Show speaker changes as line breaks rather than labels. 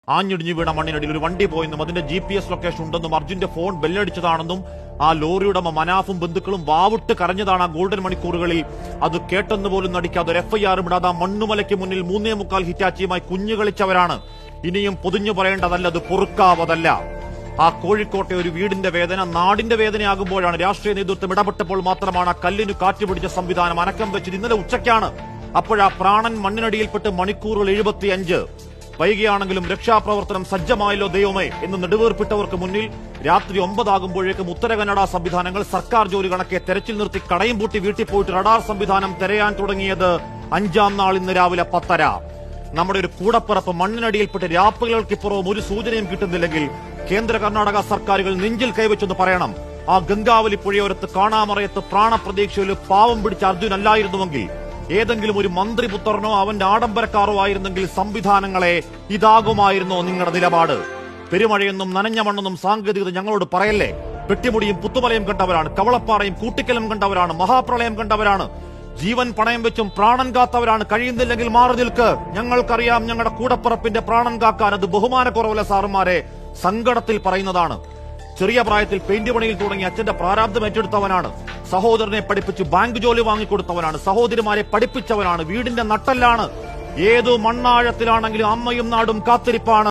ആഞ്ഞിടിഞ്ഞു വീണ മണ്ണിനടിയിൽ ഒരു വണ്ടി പോയെന്നും അതിന്റെ GPS ലൊക്കേഷൻ ഉണ്ടെന്നും അർജുന്റെ ഫോൺ ബെല്ലടിച്ചതാണെന്നും ആ ലോറി ഉടമ മനാഫും ബന്ധുക്കളും വാവിട്ട് കരഞ്ഞതാണ് ആ ഗോൾഡൻ മണിക്കൂറുകളിൽ. അത് കേട്ടെന്ന് പോലും നടിക്കാതെ ഒരു FIR ഇടാതെ മണ്ണുമലയ്ക്ക് മുന്നിൽ 3.25 ഹിറ്റാച്ചിയുമായി കുഞ്ഞു കളിച്ചവരാണ്. ഇനിയും പൊതിഞ്ഞു പറയേണ്ടതല്ല, അത് പൊറുക്കാവതല്ല. ആ കോഴിക്കോട്ടെ ഒരു വീടിന്റെ വേദന നാടിന്റെ വേദനയാകുമ്പോഴാണ് രാഷ്ട്രീയ നേതൃത്വം ഇടപെട്ടപ്പോൾ മാത്രമാണ് ആ കല്ലിന് കാറ്റുപിടിച്ച സംവിധാനം അനക്കം വെച്ചത്. ഇന്നലെ ഉച്ചയ്ക്കാണ്. അപ്പോഴാ പ്രാണൻ മണ്ണിനടിയിൽപ്പെട്ട് മണിക്കൂറുകൾ 75. വൈകിയാണെങ്കിലും രക്ഷാപ്രവർത്തനം സജ്ജമായല്ലോ ദൈവമേ എന്ന് നെടുവേർപ്പിട്ടവർക്ക് മുന്നിൽ രാത്രി 9 ആകുമ്പോഴേക്കും ഉത്തര കന്നഡ സംവിധാനങ്ങൾ സർക്കാർ ജോലി കണക്കെ തെരച്ചിൽ നിർത്തി കടയും പൂട്ടി വീട്ടിൽ പോയിട്ട് റഡാർ സംവിധാനം തിരയാൻ തുടങ്ങിയത് 5-ാം നാൾ ഇന്ന് രാവിലെ 10:30. നമ്മുടെ ഒരു കൂടപ്പിറപ്പ് മണ്ണിനടിയിൽപ്പെട്ട് രാപ്പകൽക്കിപ്പുറവും ഒരു സൂചനയും കിട്ടുന്നില്ലെങ്കിൽ കേന്ദ്ര കർണാടക സർക്കാരുകൾ നെഞ്ചിൽ കൈവച്ചെന്ന് പറയണം. ആ ഗംഗാവലി പുഴയോരത്ത് കാണാമറയത്ത് പ്രാണപ്രതീക്ഷയിൽ പാവം പിടിച്ച അർജുൻ അല്ലായിരുന്നുവെങ്കിൽ, ഏതെങ്കിലും ഒരു മന്ത്രിപുത്രനോ അവന്റെ ആഡംബരക്കാരോ ആയിരുന്നെങ്കിൽ സംവിധാനങ്ങളെ ഇതാകുമായിരുന്നോ നിങ്ങളുടെ നിലപാട്? പെരുമഴയെന്നും നനഞ്ഞ മണ്ണെന്നും സാങ്കേതികത ഞങ്ങളോട് പറയല്ലേ. പെട്ടിമുടിയും പുത്തുമലയും കണ്ടവരാണ്, കവളപ്പാറയും കൂട്ടിക്കലും കണ്ടവരാണ്, മഹാപ്രളയം കണ്ടവരാണ്, ജീവൻ പണയം വെച്ചും പ്രാണൻ കാത്തവരാണ്. കഴിയുന്നില്ലെങ്കിൽ മാറി നിൽക്ക്, ഞങ്ങൾക്കറിയാം ഞങ്ങളുടെ കൂടപ്പിറപ്പിന്റെ പ്രാണൻ കാക്കാൻ. അത് ബഹുമാനക്കുറവല്ല സാറുമാരെ, സങ്കടത്തിൽ പറയുന്നതാണ്. ചെറിയ പ്രായത്തിൽ പെയിന്റ് പണിയിൽ തുടങ്ങി അച്ഛന്റെ പ്രാരാബ്ദം ഏറ്റെടുത്തവനാണ്. സഹോദരനെ പഠിപ്പിച്ച് ബാങ്ക് ജോലി വാങ്ങിക്കൊടുത്തവനാണ്. സഹോദരിമാരെ പഠിപ്പിച്ചവനാണ്. വീടിന്റെ നട്ടെല്ലാണ്. ഏതു മണ്ണാഴത്തിലാണെങ്കിലും അമ്മയും നാടും കാത്തിരിപ്പാണ്.